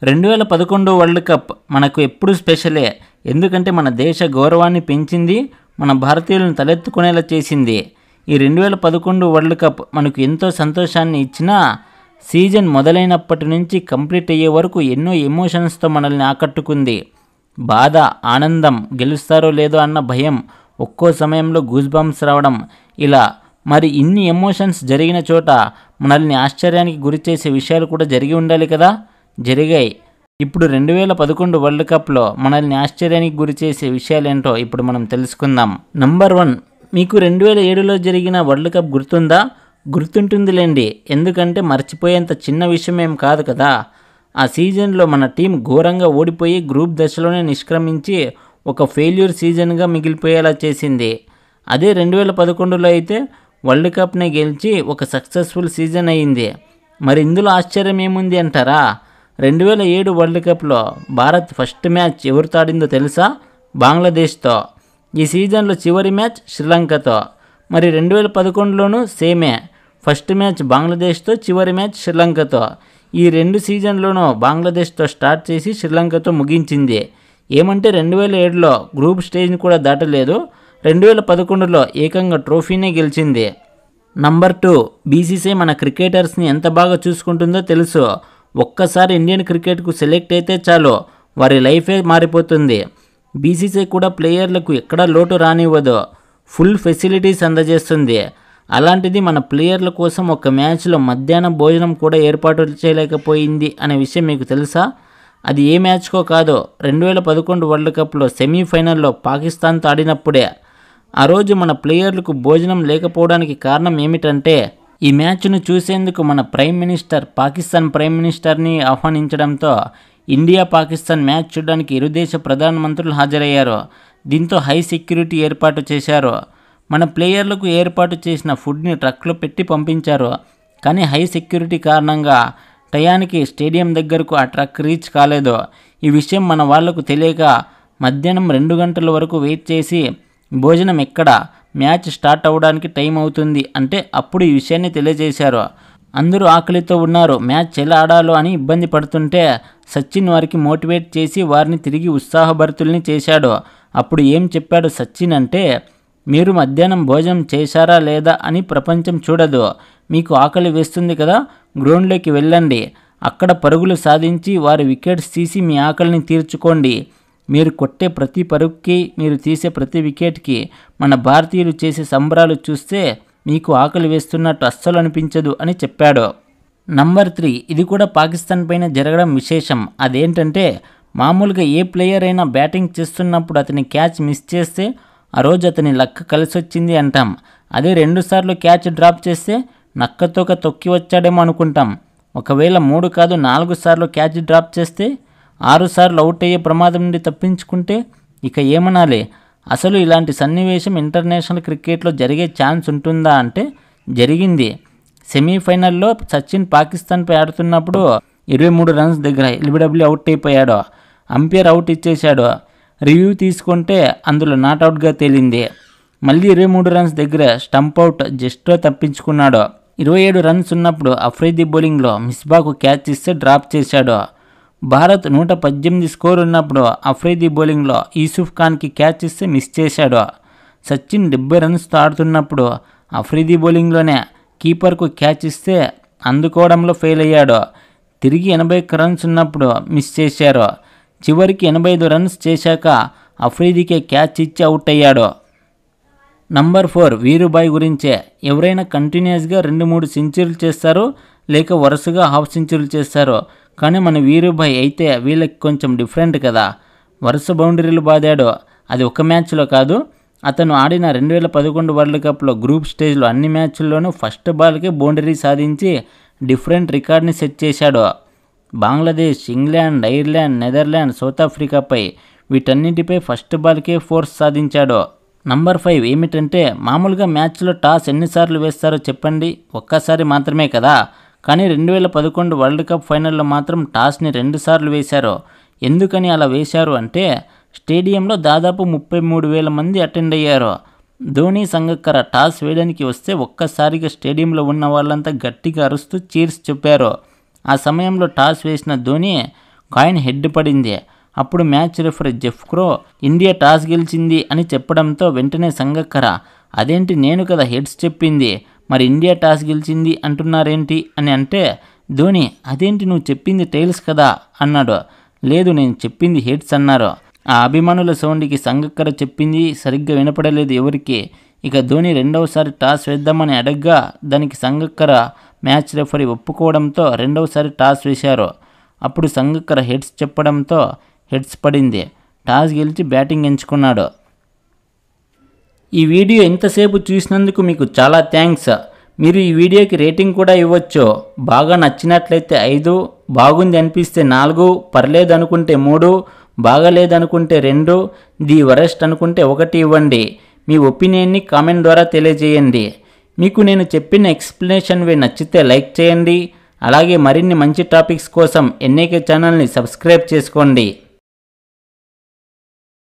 2011 world cup మనకు ఎప్పుడు స్పెషలే. ఎందుకంటే మన దేశ గౌరవాన్ని పెంచింది, మన భారతీయులను తలెత్తుకునేలా చేసింది. ఈ 2011 వరల్డ్ కప్ మనకు ఎంతో సంతోషాన్ని ఇచ్చినా సీజన్ మొదలైనప్పటి నుంచి కంప్లీట్ అయ్యే వరకు ఎన్నో ఎమోషన్స్తో మనల్ని ఆకట్టుకుంది. బాధ, ఆనందం, గెలుస్తారో లేదో అన్న భయం, ఒక్కో సమయంలో గూస్ బంప్స్ రావడం, ఇలా మరి ఇన్ని ఎమోషన్స్ జరిగిన చోట మనల్ని ఆశ్చర్యానికి గురిచేసే విషయాలు కూడా జరిగి ఉండాలి కదా, జరిగాయి. ఇప్పుడు 2011 వరల్డ్ కప్లో మనల్ని ఆశ్చర్యానికి గురిచేసే విషయాలేంటో ఇప్పుడు మనం తెలుసుకుందాం. నంబర్ 1, మీకు 2007లో జరిగిన వరల్డ్ కప్ గుర్తుందా? గుర్తుంటుందిలేండి, ఎందుకంటే మర్చిపోయేంత చిన్న విషయమేం కాదు కదా. ఆ సీజన్లో మన టీం ఘోరంగా ఓడిపోయి గ్రూప్ దశలోనే నిష్క్రమించి ఒక ఫెయిల్యూర్ సీజన్గా మిగిలిపోయేలా చేసింది. అదే 2011లో అయితే వరల్డ్ కప్ని గెలిచి ఒక సక్సెస్ఫుల్ సీజన్ అయింది. మరి ఇందులో ఆశ్చర్యం ఏముంది అంటారా? 2007 వరల్డ్ కప్లో భారత్ ఫస్ట్ మ్యాచ్ ఎవరితో ఆడిందో తెలుసా? బంగ్లాదేశ్తో. ఈ సీజన్లో చివరి మ్యాచ్ శ్రీలంకతో. మరి 2011లోనూ సేమే, ఫస్ట్ మ్యాచ్ బంగ్లాదేశ్తో, చివరి మ్యాచ్ శ్రీలంకతో. ఈ రెండు సీజన్లోనూ బంగ్లాదేశ్తో స్టార్ట్ చేసి శ్రీలంకతో ముగించింది. ఏమంటే 2007లో గ్రూప్ స్టేజ్ని కూడా దాటలేదు, 2011లో ఏకంగా ట్రోఫీనే గెలిచింది. నంబర్ 2, బీసీసీఐ మన క్రికెటర్స్ని ఎంత బాగా చూసుకుంటుందో తెలుసు. ఒక్కసారి ఇండియన్ క్రికెట్కు సెలెక్ట్ అయితే చాలు, వారి లైఫే మారిపోతుంది. బీసీసీఐ కూడా ప్లేయర్లకు ఎక్కడా లోటు రానివ్వదు, ఫుల్ ఫెసిలిటీస్ అందజేస్తుంది. అలాంటిది మన ప్లేయర్ల కోసం ఒక మ్యాచ్లో మధ్యాహ్నం భోజనం కూడా ఏర్పాటు చేయలేకపోయింది అనే విషయం మీకు తెలుసా? అది ఏ మ్యాచ్కో కాదు, 2011 వరల్డ్ కప్లో సెమీఫైనల్లో పాకిస్తాన్తో ఆడినప్పుడే. ఆ రోజు మన ప్లేయర్లకు భోజనం లేకపోవడానికి కారణం ఏమిటంటే, ఈ మ్యాచ్ను చూసేందుకు మన ప్రైమ్ మినిస్టర్ పాకిస్తాన్ ప్రైమ్ మినిస్టర్ని ఆహ్వానించడంతో ఇండియా పాకిస్తాన్ మ్యాచ్ చూడడానికి ఇరు దేశ ప్రధానమంత్రులు హాజరయ్యారు. దీంతో హై సెక్యూరిటీ ఏర్పాటు చేశారు. మన ప్లేయర్లకు ఏర్పాటు చేసిన ఫుడ్ని ట్రక్లో పెట్టి పంపించారు. కానీ హై సెక్యూరిటీ కారణంగా టయానికి స్టేడియం దగ్గరకు ఆ ట్రక్ రీచ్ కాలేదు. ఈ విషయం మన వాళ్లకు తెలియక మధ్యాహ్నం 2 గంటల వరకు వెయిట్ చేసి భోజనం ఎక్కడ, మ్యాచ్ స్టార్ట్ అవ్వడానికి టైం అవుతుంది అంటే అప్పుడు ఈ విషయాన్ని తెలియజేశారు. అందరూ ఆకలితో ఉన్నారు, మ్యాచ్ ఎలా ఆడాలో అని ఇబ్బంది పడుతుంటే సచిన్ వారికి మోటివేట్ చేసి వారిని తిరిగి ఉత్సాహభరితుల్ని చేశాడు. అప్పుడు ఏం చెప్పాడు సచిన్ అంటే, మీరు మధ్యాహ్నం భోజనం చేశారా లేదా అని ప్రపంచం చూడదు, మీకు ఆకలి వేస్తుంది కదా, గ్రౌండ్లోకి వెళ్ళండి, అక్కడ పరుగులు సాధించి వారి వికెట్స్ తీసి మీ ఆకలిని తీర్చుకోండి. మీరు కొట్టే ప్రతి పరుగుకి, మీరు తీసే ప్రతి వికెట్కి మన భారతీయులు చేసే సంబరాలు చూస్తే మీకు ఆకలి వేస్తున్నట్టు అస్సలు అనిపించదు అని చెప్పాడు. నంబర్ 3, ఇది కూడా పాకిస్తాన్ పైన జరగడం విశేషం. అదేంటంటే, మామూలుగా ఏ ప్లేయర్ అయినా బ్యాటింగ్ చేస్తున్నప్పుడు అతని క్యాచ్ మిస్ చేస్తే ఆ రోజు అతని లక్ కలిసొచ్చింది అంటాం. అదే 2 సార్లు క్యాచ్ డ్రాప్ చేస్తే నక్కతోక తొక్కి వచ్చాడేమో అనుకుంటాం. ఒకవేళ 3 కాదు 4 సార్లు క్యాచ్ డ్రాప్ చేస్తే 6 సార్లు అవుట్ అయ్యే ప్రమాదం నుండి తప్పించుకుంటే ఇక ఏమనాలి. అసలు ఇలాంటి సన్నివేశం ఇంటర్నేషనల్ క్రికెట్లో జరిగే ఛాన్స్ ఉంటుందా అంటే జరిగింది. సెమీఫైనల్లో సచిన్ పాకిస్తాన్పై ఆడుతున్నప్పుడు 23 రన్స్ దగ్గర ఎల్బిడబ్ల్యూ అవుట్ అయిపోయాడు. అంపైర్ అవుట్ ఇచ్చేశాడు. రివ్యూ తీసుకుంటే అందులో నాట్అవుట్గా తేలింది. మళ్ళీ 23 రన్స్ దగ్గర స్టంప్ అవుట్ జస్ట్తో తప్పించుకున్నాడు. 27 రన్స్ ఉన్నప్పుడు అఫ్రీది బౌలింగ్లో మిస్బాకు క్యాచ్ ఇస్తే డ్రాప్ చేశాడు. భారత్ 118 స్కోర్ ఉన్నప్పుడు అఫ్రీది బౌలింగ్లో యూసుఫ్ ఖాన్కి క్యాచ్ ఇస్తే మిస్ చేశాడు. సచిన్ 70 రన్స్తో ఆడుతున్నప్పుడు అఫ్రీది బౌలింగ్లోనే కీపర్కు క్యాచ్ ఇస్తే అందుకోవడంలో ఫెయిల్ అయ్యాడు. తిరిగి 81 రన్స్ ఉన్నప్పుడు మిస్ చేశారు. చివరికి 85 రన్స్ చేశాక అఫ్రీదికే క్యాచ్ ఇచ్చి అవుట్ అయ్యాడు. నంబర్ 4, వీరుబాయ్ గురించే. ఎవరైనా కంటిన్యూస్గా 2-3 సెంచరీలు చేస్తారు, లేక వరుసగా హాఫ్ సెంచరీలు చేస్తారు. కానీ మన వీరుబాయ్ అయితే వీళ్ళకి కొంచెం డిఫరెంట్ కదా. వరుస బౌండరీలు బాదాడు. అది ఒక మ్యాచ్లో కాదు, అతను ఆడిన 2011 వరల్డ్ కప్లో గ్రూప్ స్టేజ్లో అన్ని మ్యాచ్ల్లోనూ ఫస్ట్ బాల్కే బౌండరీ సాధించి డిఫరెంట్ రికార్డ్ని సెట్ చేశాడు. Bangladesh, England, Ireland, Netherland, south ఆఫ్రికాపై వీటన్నిటిపై ఫస్ట్ బాల్కే ఫోర్స్ సాధించాడు. నంబర్ 5 ఏమిటంటే, మామూలుగా మ్యాచ్లో టాస్ ఎన్నిసార్లు వేస్తారో చెప్పండి? ఒక్కసారి మాత్రమే కదా. కానీ 2011 వరల్డ్ కప్ ఫైనల్లో మాత్రం టాస్ని 2 సార్లు వేశారు. ఎందుకని అలా వేశారు అంటే, స్టేడియంలో దాదాపు 33,000 మంది అటెండ్ అయ్యారు. ధోని, సంగక్కర టాస్ వేయడానికి వస్తే ఒక్కసారిగా స్టేడియంలో ఉన్న వాళ్ళంతా గట్టిగా అరుస్తూ చీర్స్ చెప్పారు. ఆ సమయంలో టాస్ వేసిన ధోని కాయిన్ హెడ్ పడింది. అప్పుడు మ్యాచ్ రెఫరీ జెఫ్ క్రో ఇండియా టాస్ గెలిచింది అని చెప్పడంతో వెంటనే సంగక్కర అదేంటి నేను కదా హెడ్స్ చెప్పింది, మరి ఇండియా టాస్ గెలిచింది అంటున్నారేంటి అని అంటే ధోని అదేంటి నువ్వు చెప్పింది టైల్స్ కదా అన్నాడు. లేదు నేను చెప్పింది హెడ్స్ అన్నారు. ఆ అభిమానుల సౌండ్కి సంగక్కర చెప్పింది సరిగ్గా వినపడలేదు ఎవరికి. ఇక ధోని రెండవసారి టాస్ వేద్దామని అడగ్గా దానికి సంగక్కర మ్యాచ్ రెఫరీ ఒప్పుకోవడంతో రెండవసారి టాస్ వేశారు. అప్పుడు సంగక్కర హెడ్స్ చెప్పడంతో హెడ్స్ పడింది. టాస్ గెలిచి బ్యాటింగ్ ఎంచుకున్నాడు. ఈ వీడియో ఎంతసేపు చూసినందుకు మీకు చాలా థ్యాంక్స్. మీరు ఈ వీడియోకి రేటింగ్ కూడా ఇవ్వచ్చు. బాగా నచ్చినట్లయితే 5, బాగుంది అనిపిస్తే 4, పర్లేదు అనుకుంటే 3, బాగాలేదనుకుంటే 2, ది వరెస్ట్ అనుకుంటే 1 ఇవ్వండి. మీ ఒపీనియన్ని కామెంట్ ద్వారా తెలియజేయండి. మీకు నేను చెప్పిన ఎక్స్ప్లెనేషన్ నచ్చితే లైక్ చేయండి. అలాగే మరిన్ని మంచి టాపిక్స్ కోసం ఎన్ఏకే ఛానల్ని సబ్స్క్రైబ్ చేసుకోండి.